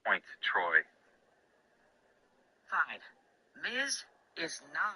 point to Troy. Fine. Miz is not.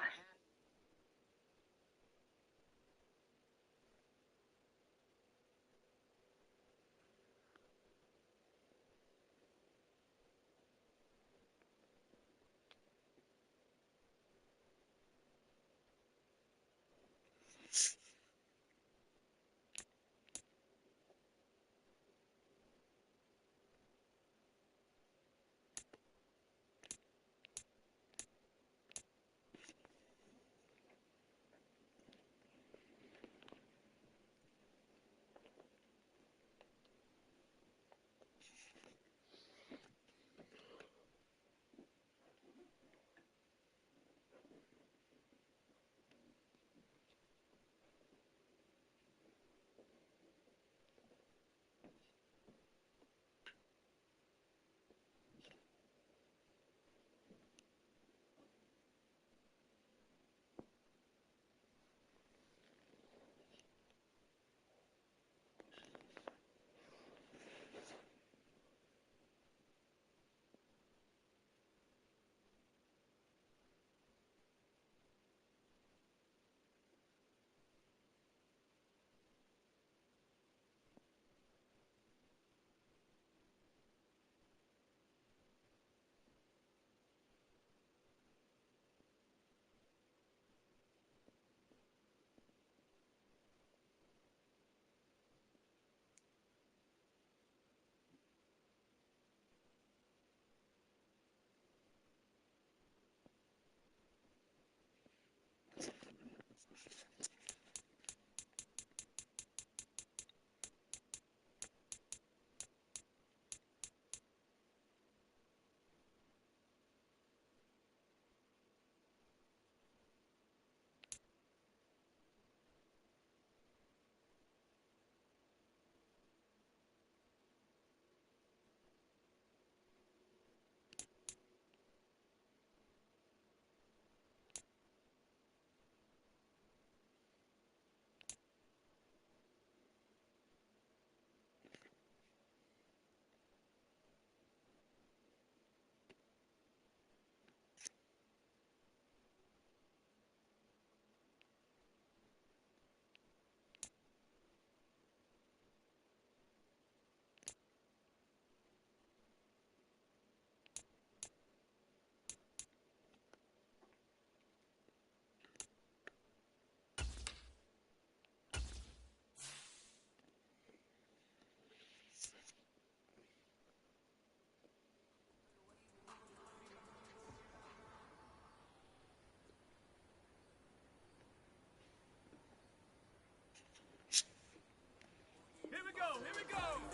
Here we go, here we go!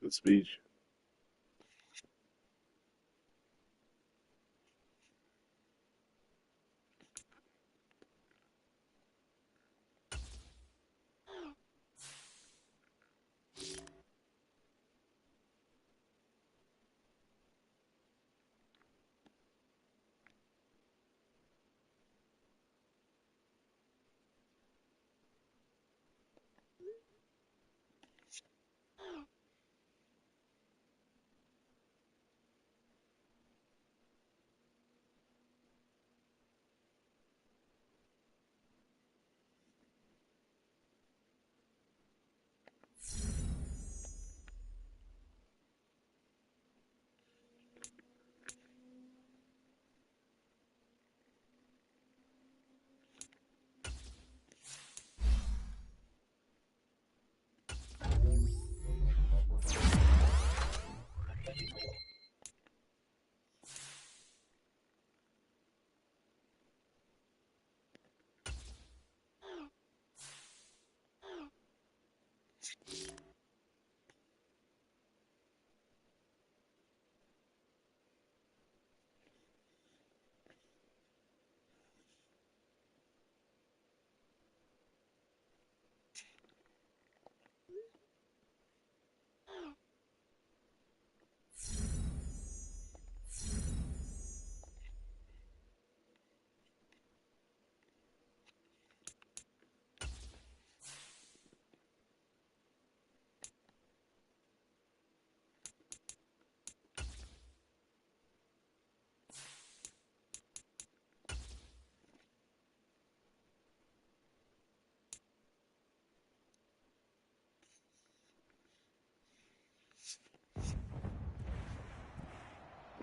Good speech.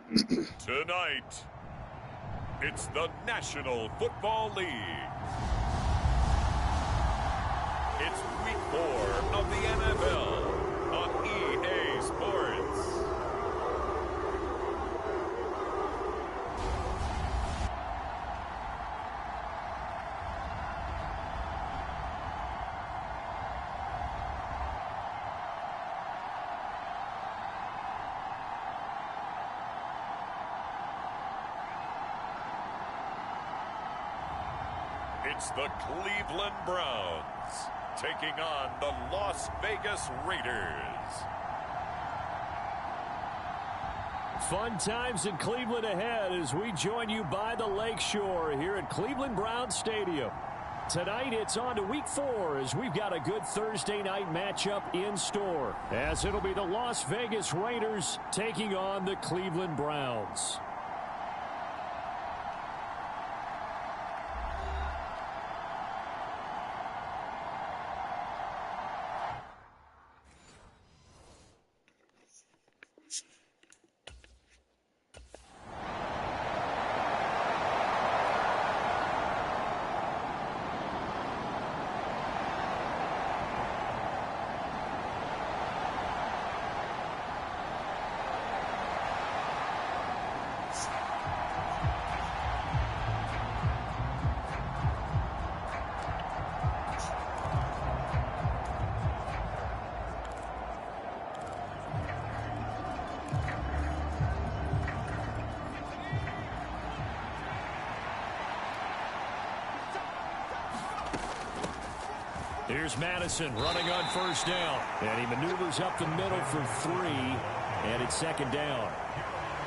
Tonight, it's the National Football League. It's week 4 of the NFL on EA Sports. It's the Cleveland Browns taking on the Las Vegas Raiders. Fun times in Cleveland ahead as we join you by the Lakeshore here at Cleveland Browns Stadium. Tonight it's on to week 4 as we've got a good Thursday night matchup in store, as it'll be the Las Vegas Raiders taking on the Cleveland Browns. Here's Madison running on first down. And he maneuvers up the middle for 3. And it's second down.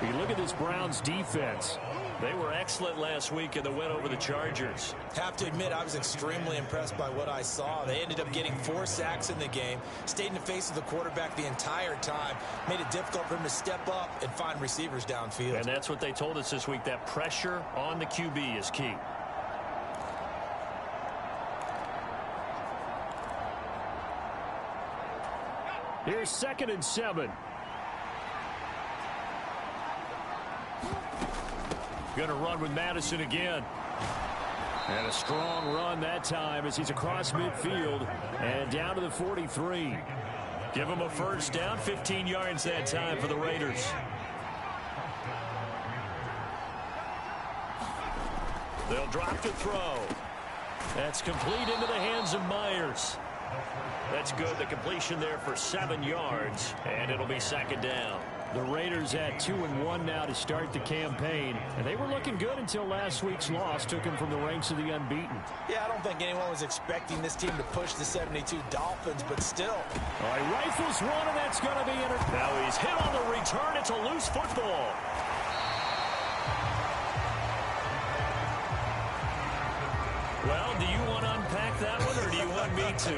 You look at this Browns defense. They were excellent last week in the win over the Chargers. Have to admit, I was extremely impressed by what I saw. They ended up getting 4 sacks in the game, stayed in the face of the quarterback the entire time, made it difficult for him to step up and find receivers downfield. And that's what they told us this week, that pressure on the QB is key. Here's 2nd and 7. Going to run with Madison again. And a strong run that time as he's across midfield and down to the 43. Give him a first down, 15 yards that time for the Raiders. They'll drop to throw. That's complete into the hands of Myers. That's good. The completion there for 7 yards, and it'll be second down. The Raiders at 2-1 now to start the campaign, and they were looking good until last week's loss took them from the ranks of the unbeaten. Yeah, I don't think anyone was expecting this team to push the 72 Dolphins, but still. All right, rifles one, and that's going to be entered. Now he's hit on the return. It's a loose football. Well, do you want to unpack that one, or do you want me to?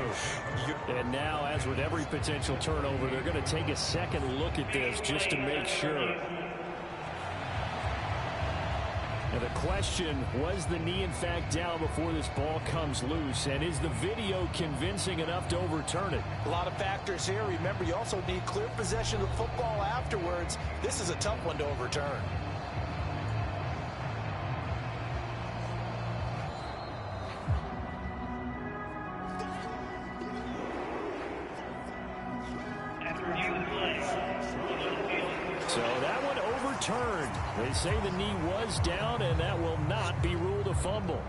And now, as with every potential turnover, they're going to take a second look at this just to make sure. Now the question, was the knee in fact down before this ball comes loose? And is the video convincing enough to overturn it? A lot of factors here. Remember, you also need clear possession of the football afterwards. This is a tough one to overturn. So that one overturned. They say the knee was down, and that will not be ruled a fumble.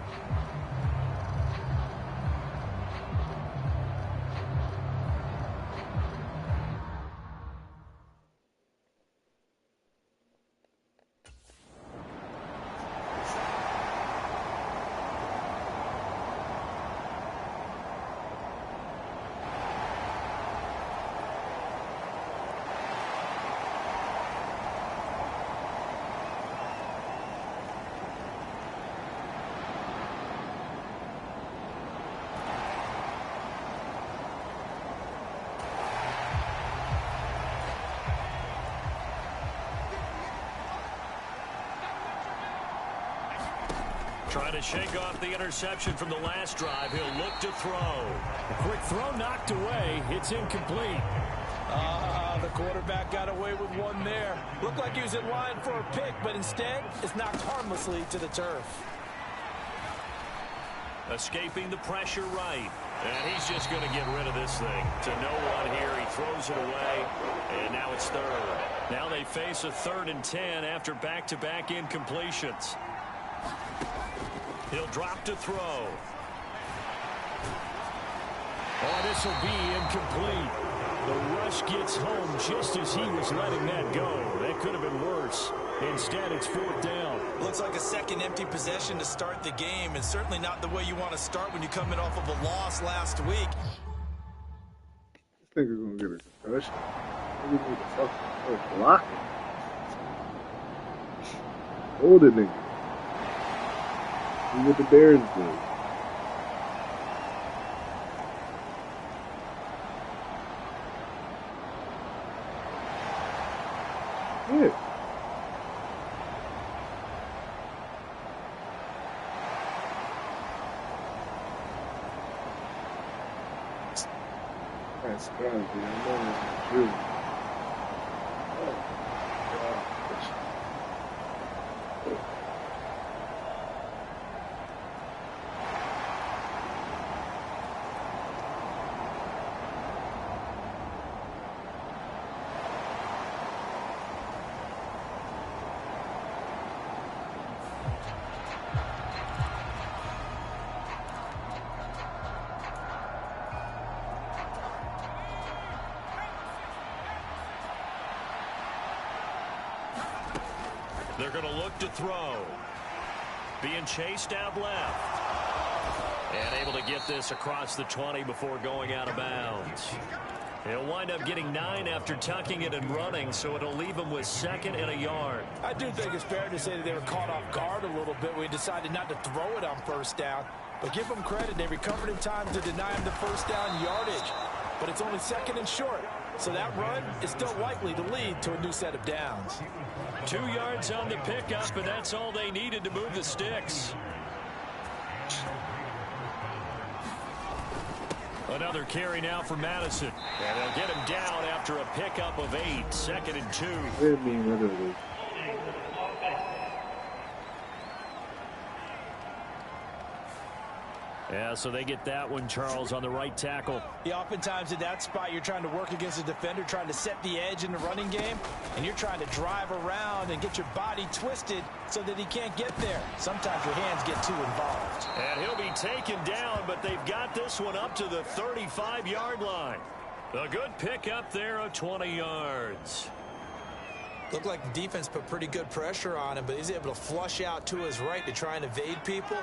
Trying to shake off the interception from the last drive. He'll look to throw. A quick throw knocked away. It's incomplete. The quarterback got away with one there. Looked like he was in line for a pick, but instead it's knocked harmlessly to the turf. Escaping the pressure right. And he's just going to get rid of this thing. To no one here. He throws it away. And now it's third. Now they face a 3rd and 10 after back-to-back incompletions. He'll drop to throw. Oh, this will be incomplete. The rush gets home just as he was letting that go. That could have been worse. Instead, it's 4th down. Looks like a second empty possession to start the game, and certainly not the way you want to start when you're coming off of a loss last week. This nigga's gonna get a concussion. Nigga need to fucking block it. Hold it, nigga. Do what the Bears do. Yeah. That's crazy. I'm on this. Oh, God. They're going to look to throw. Being chased out left. And able to get this across the 20 before going out of bounds. He'll wind up getting 9 after tucking it and running, so it'll leave him with 2nd and a yard. I do think it's fair to say that they were caught off guard a little bit when he decided not to throw it on 1st down. But give them credit, they recovered in time to deny him the 1st down yardage. But it's only 2nd and short, so that run is still likely to lead to a new set of downs. 2 yards on the pickup, and that's all they needed to move the sticks. Another carry now for Madison. And they'll get him down after a pickup of 8. 2nd and 2. They're being rid of this. Yeah, so they get that one, Charles, on the right tackle. Yeah, oftentimes in that spot, you're trying to work against a defender, trying to set the edge in the running game, and you're trying to drive around and get your body twisted so that he can't get there. Sometimes your hands get too involved. And he'll be taken down, but they've got this one up to the 35-yard line. A good pickup there of 20 yards. Looked like the defense put pretty good pressure on him, but he's able to flush out to his right to try and evade people.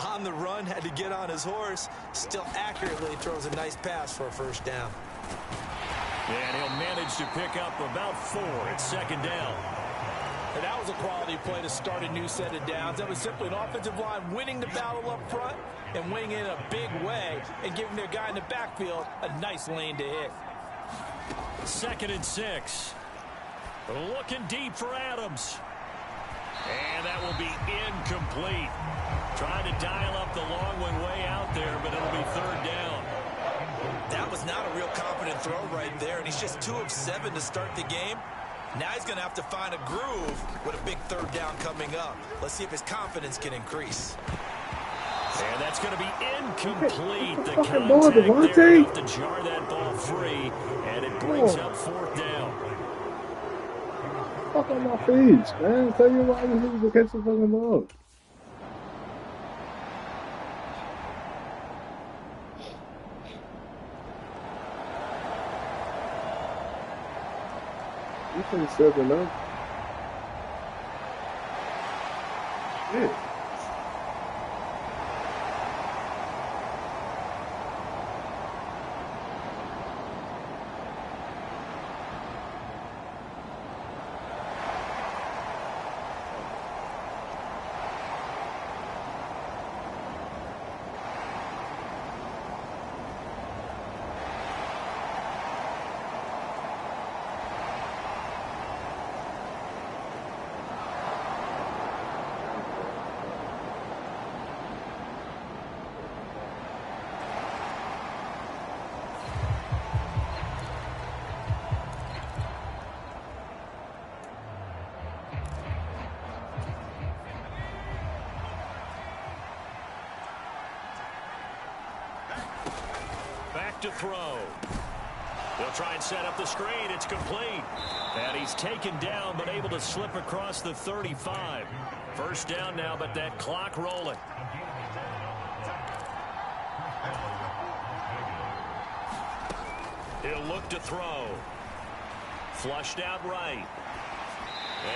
On the run, had to get on his horse. Still accurately throws a nice pass for a 1st down. And he'll manage to pick up about 4 at 2nd down. And that was a quality play to start a new set of downs. That was simply an offensive line winning the battle up front and winning in a big way and giving their guy in the backfield a nice lane to hit. 2nd and 6. Looking deep for Adams. And that will be incomplete. Trying to dial up the long one way out there, but it'll be 3rd down. That was not a real confident throw right there, and he's just 2 of 7 to start the game. Now he's going to have to find a groove with a big 3rd down coming up. Let's see if his confidence can increase. And that's going to be incomplete. The fucking ball, contact Devontae. there enough to jar that ball free, and it brings up 4th down. Fuck on my face, man. Tell you why this nigga catch the fucking ball. You can 7-up. Yeah. look to throw. They'll try and set up the screen. It's complete. And he's taken down, but able to slip across the 35. First down now, but that clock rolling. He'll look to throw. Flushed out right.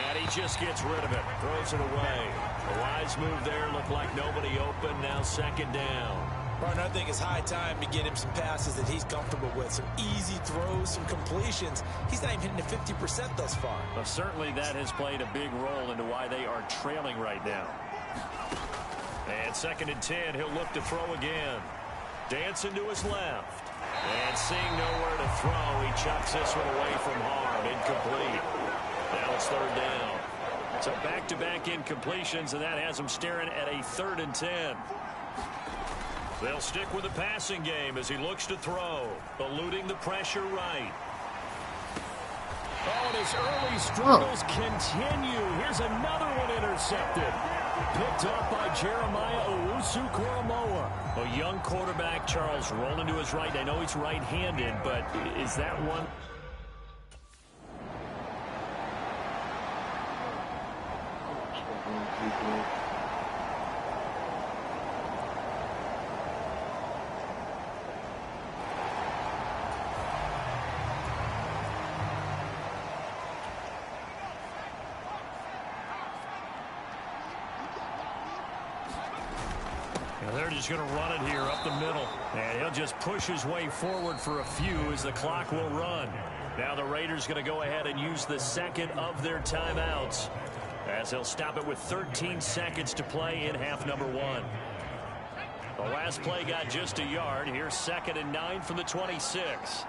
And he just gets rid of it. Throws it away. A wise move there. Looked like nobody open. Now second down. Partner, I think it's high time to get him some passes that he's comfortable with. Some easy throws, some completions. He's not even hitting the 50% thus far. Well, certainly that has played a big role into why they are trailing right now. And second and 10, he'll look to throw again. Dancing to his left. And seeing nowhere to throw, he chucks this one away from harm. Incomplete. Now it's third down. So back-to-back incompletions, and that has him staring at a 3rd and 10. They'll stick with the passing game as he looks to throw, eluding the pressure right. Oh, and his early struggles continue. Here's another one intercepted. Picked up by Jeremiah Owusu-Koramoah. A young quarterback, Charles, rolling to his right. I know he's right-handed, but is that one? They're just going to run it here up the middle. And he'll just push his way forward for a few as the clock will run. Now the Raiders going to go ahead and use the second of their timeouts as they'll stop it with 13 seconds to play in half number 1. The last play got just a yard. Here's 2nd and 9 from the 26.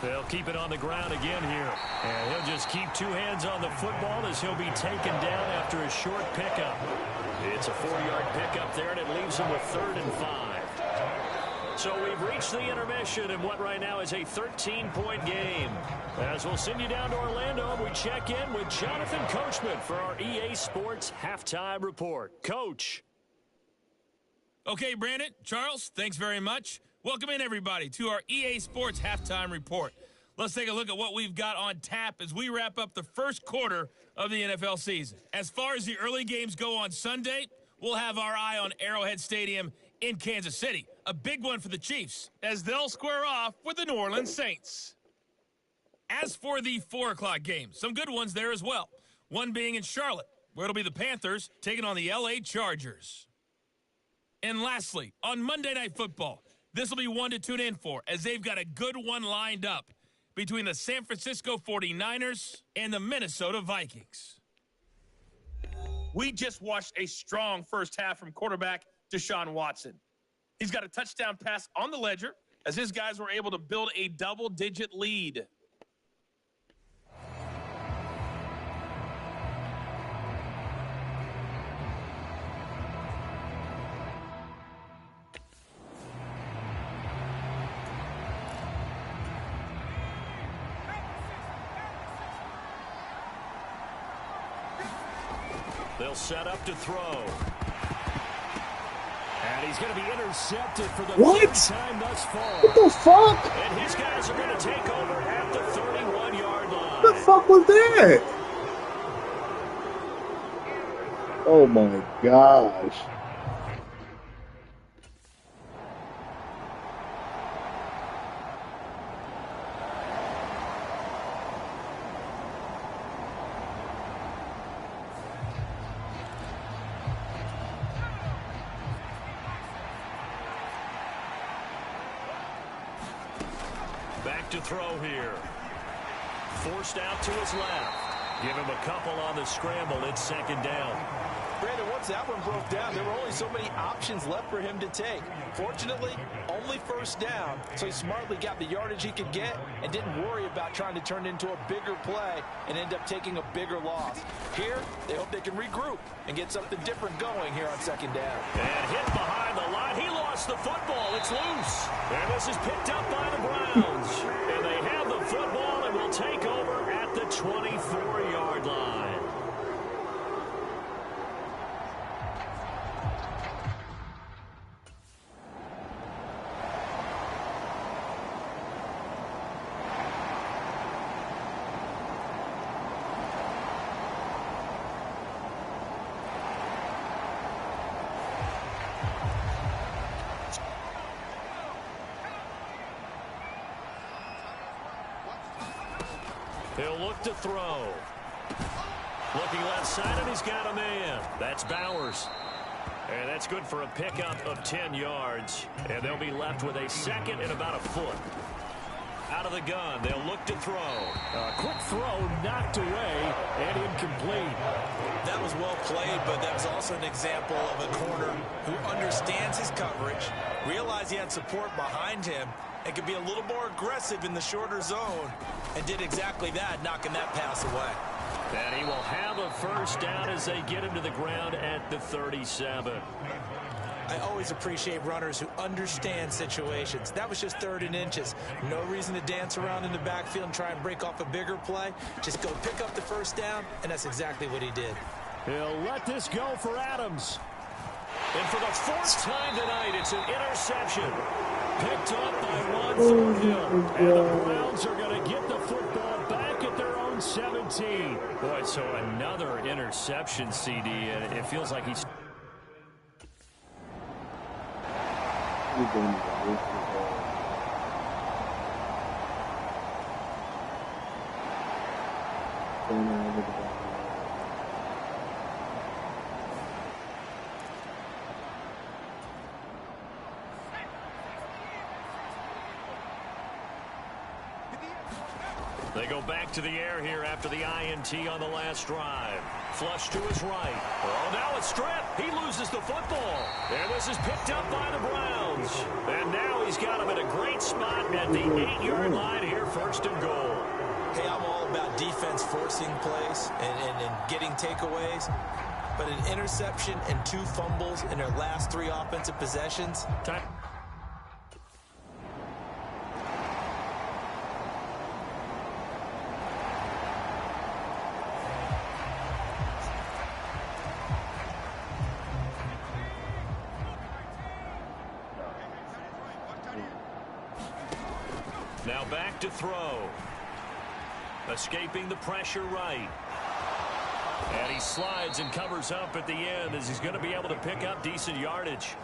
They'll keep it on the ground again here. And he'll just keep 2 hands on the football as he'll be taken down after a short pickup. It's a 4-yard pickup there, and it leaves him with 3rd and 5. So we've reached the intermission in what right now is a 13-point game. As we'll send you down to Orlando, and we check in with Jonathan Coachman for our EA Sports Halftime Report. Coach. Okay, Brandon, Charles, thanks very much. Welcome in, everybody, to our EA Sports Halftime Report. Let's take a look at what we've got on tap as we wrap up the first quarter of the NFL season. As far as the early games go on Sunday, we'll have our eye on Arrowhead Stadium in Kansas City. A big one for the Chiefs as they'll square off with the New Orleans Saints. As for the 4 o'clock games, some good ones there as well. One being in Charlotte, where it'll be the Panthers taking on the LA Chargers. And lastly, on Monday Night Football, this will be one to tune in for, as they've got a good one lined up between the San Francisco 49ers and the Minnesota Vikings. We just watched a strong first half from quarterback Deshaun Watson. He's got a touchdown pass on the ledger as his guys were able to build a double-digit lead. They'll set up to throw. And he's going to be intercepted for the 3rd time thus far. What the fuck? And his guys are going to take over at the 31-yard line. What the fuck was that? Oh my gosh. Back to throw here. Forced out to his left. Give him a couple on the scramble. It's 2nd down. Brandon, once that one broke down, there were only so many options left for him to take. Fortunately, only first down, so he smartly got the yardage he could get and didn't worry about trying to turn it into a bigger play and end up taking a bigger loss. Here, they hope they can regroup and get something different going here on second down. And hit behind the line. He lost the football. It's loose. And this is picked up by the Browns. And they have the football and will take over at the 24-yard line. He'll look to throw. Looking left side, and he's got a man. That's Bowers. And that's good for a pickup of 10 yards. And they'll be left with a second and about a foot. Out of the gun, they'll look to throw. A quick throw knocked away and incomplete. That was well played, but that was also an example of a corner who understands his coverage, realized he had support behind him, and could be a little more aggressive in the shorter zone, and did exactly that, knocking that pass away. And he will have a first down as they get him to the ground at the 37. I always appreciate runners who understand situations. That was just 3rd and inches. No reason to dance around in the backfield and try and break off a bigger play. Just go pick up the first down, and that's exactly what he did. He'll let this go for Adams. And for the 4th time tonight, it's an interception. Picked up by Ron Thornhill. And the Browns are going to get the football back at their own 17. Boy, so another interception, CD, and it feels like he's... They go back to the air here after the INT on the last drive. Flush to his right. Oh, now it's stripped. He loses the football. And this is picked up by the Browns. And now he's got him in a great spot at the 8-yard line here, 1st and goal. Hey, I'm all about defense forcing plays and getting takeaways. But an interception and 2 fumbles in their last 3 offensive possessions. Time. Now back to throw. Escaping the pressure right. And he slides and covers up at the end as he's going to be able to pick up decent yardage.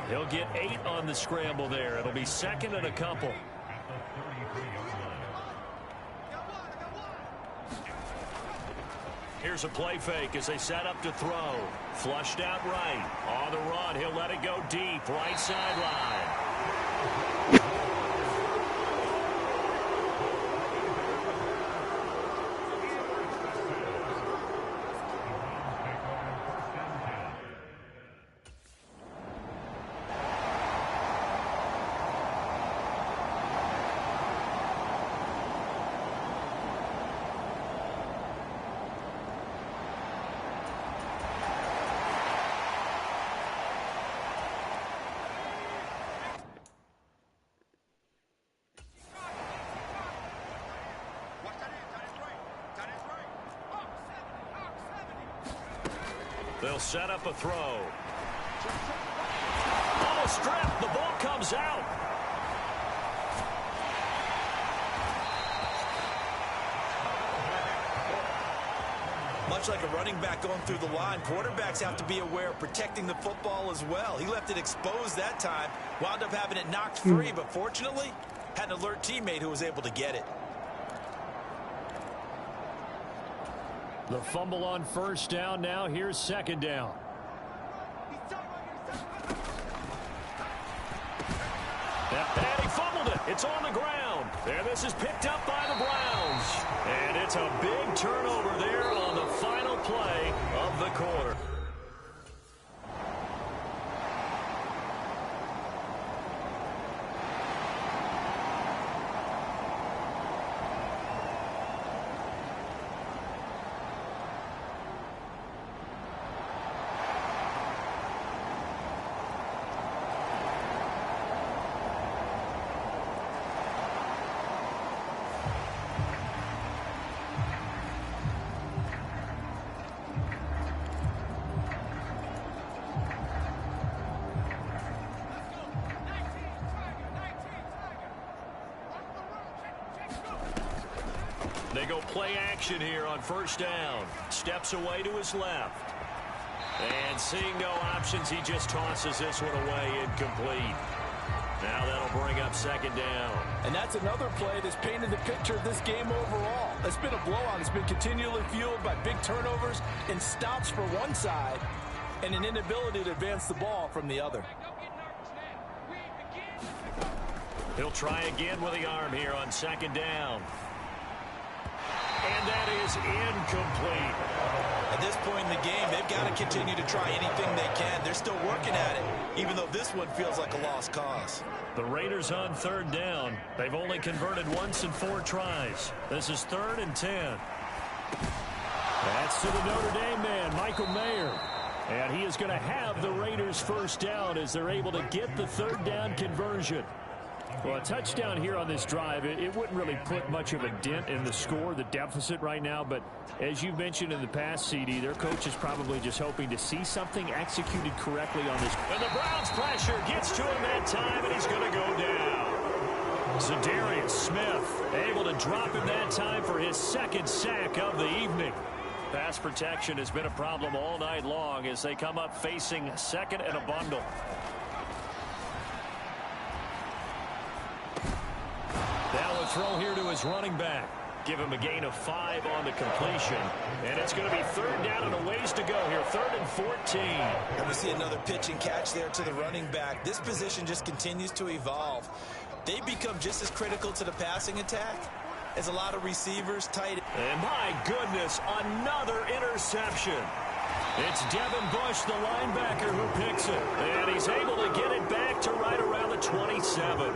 He'll get 8 on the scramble there. It'll be 2nd and a couple. Here's a play fake as they set up to throw. Flushed out right. On the run, he'll let it go deep. Right sideline. They'll set up a throw. Almost stripped. The ball comes out. Much like a running back going through the line, quarterbacks have to be aware of protecting the football as well. He left it exposed that time, wound up having it knocked free, but fortunately had an alert teammate who was able to get it. The fumble on 1st down. Now here's 2nd down. And he fumbled it. It's on the ground. And this is picked up by the Browns. And it's a big turnover there on the final play of the quarter. They go play action here on first down. Steps away to his left. And seeing no options, he just tosses this one away, incomplete. Now that'll bring up second down. And that's another play that's painted the picture of this game overall. It's been a blowout. It's been continually fueled by big turnovers and stops for one side and an inability to advance the ball from the other. He'll try again with the arm here on second down. And that is incomplete. At this point in the game, they've got to continue to try anything they can. They're still working at it, even though this one feels like a lost cause. The Raiders on third down. They've only converted once in 4 tries. This is 3rd and 10. That's to the Notre Dame man, Michael Mayer. And he is going to have the Raiders first down as they're able to get the 3rd down conversion. Well, a touchdown here on this drive, it wouldn't really put much of a dent in the score, the deficit right now. But as you mentioned in the past, CD, their coach is probably just hoping to see something executed correctly on this. And the Browns pressure gets to him that time, and he's going to go down. Zadarius Smith able to drop him that time for his 2nd sack of the evening. Pass protection has been a problem all night long as they come up facing 2nd and a bundle. Now a throw here to his running back. Give him a gain of 5 on the completion. And it's going to be 3rd down and a ways to go here. 3rd and 14. And we see another pitch and catch there to the running back. This position just continues to evolve. They become just as critical to the passing attack as a lot of receivers, tight. And my goodness, another interception. It's Devin Bush, the linebacker, who picks it. And he's able to get it back to right around the 27.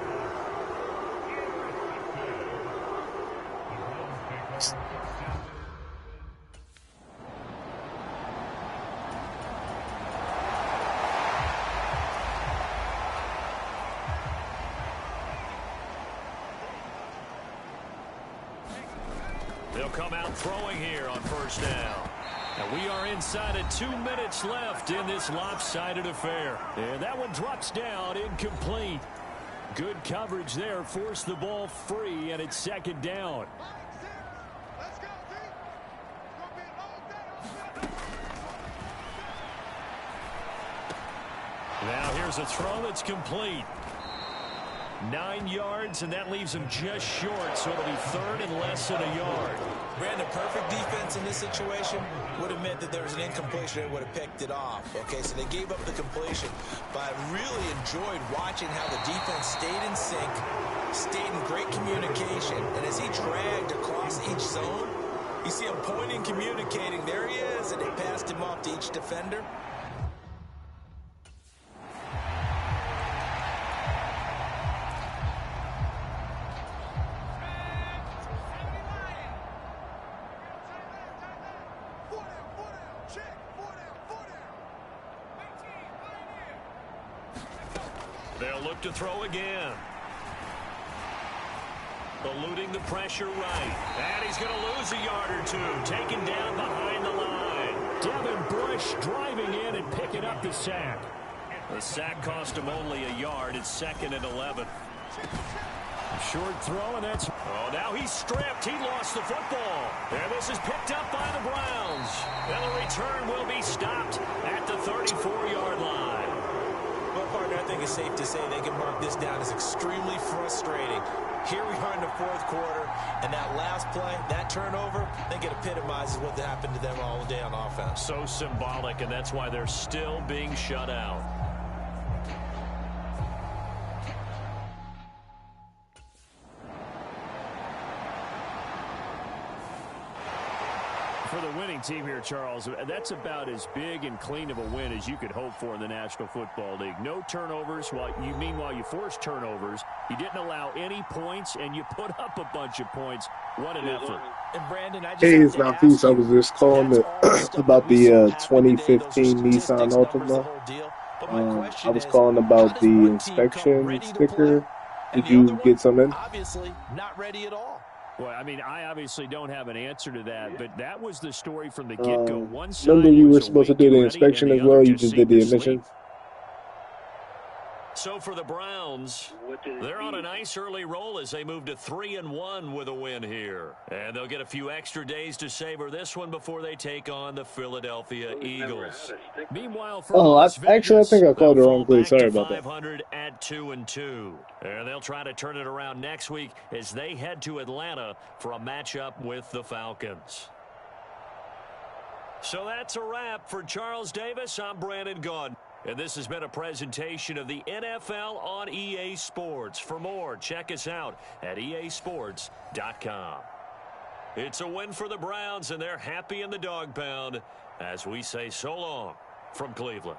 They'll come out throwing here on first down. And we are inside of 2 minutes left in this lopsided affair. And that one drops down, incomplete. Good coverage there, forced the ball free, and it's 2nd down. Now here's a throw that's complete. 9 yards, and that leaves him just short, so it'll be 3rd and less than a yard. Brandon, perfect defense in this situation would have meant that there was an incompletion and would have picked it off. Okay, so they gave up the completion, but I really enjoyed watching how the defense stayed in sync, stayed in great communication, and as he dragged across each zone, you see him pointing, communicating. There he is, and they passed him off to each defender. They'll look to throw again. Eluding the pressure right. And he's going to lose a yard or 2. Taken down behind the line. Devin Bush driving in and picking up the sack. The sack cost him only a yard. It's 2nd and 11. A short throw, and that's... Oh, now he's stripped. He lost the football. And this is picked up by the Browns. And the return will be stopped at the 34-yard line. Well, partner, I think it's safe to say they can mark this down as extremely frustrating. Here we are in the 4th quarter, and that last play, that turnover, I think it epitomizes what happened to them all day on offense. So symbolic, and that's why they're still being shut out. For the winning team here, Charles, that's about as big and clean of a win as you could hope for in the National Football League. No turnovers. Meanwhile, you forced turnovers. You didn't allow any points, and you put up a bunch of points. What an effort. And Brandon, I just Hey, it's not peace. I was just calling about the 2015 Nissan Altima. I was calling about the inspection sticker. Did you get some in? Obviously, not ready at all. Well, I mean, I obviously don't have an answer to that, but that was the story from the get-go. One side remember you were supposed to do the inspection as well? You just did the admission? So for the Browns, they're on a nice early roll as they move to 3-1 with a win here. And they'll get a few extra days to savor this one before they take on the Philadelphia Eagles. Meanwhile, for I think I called the wrong play. Sorry about that. 500 at 2-2. And they'll try to turn it around next week as they head to Atlanta for a matchup with the Falcons. So that's a wrap. For Charles Davis, I'm Brandon Gaudin. And this has been a presentation of the NFL on EA Sports. For more, check us out at easports.com. It's a win for the Browns, and they're happy in the dog pound as we say so long from Cleveland.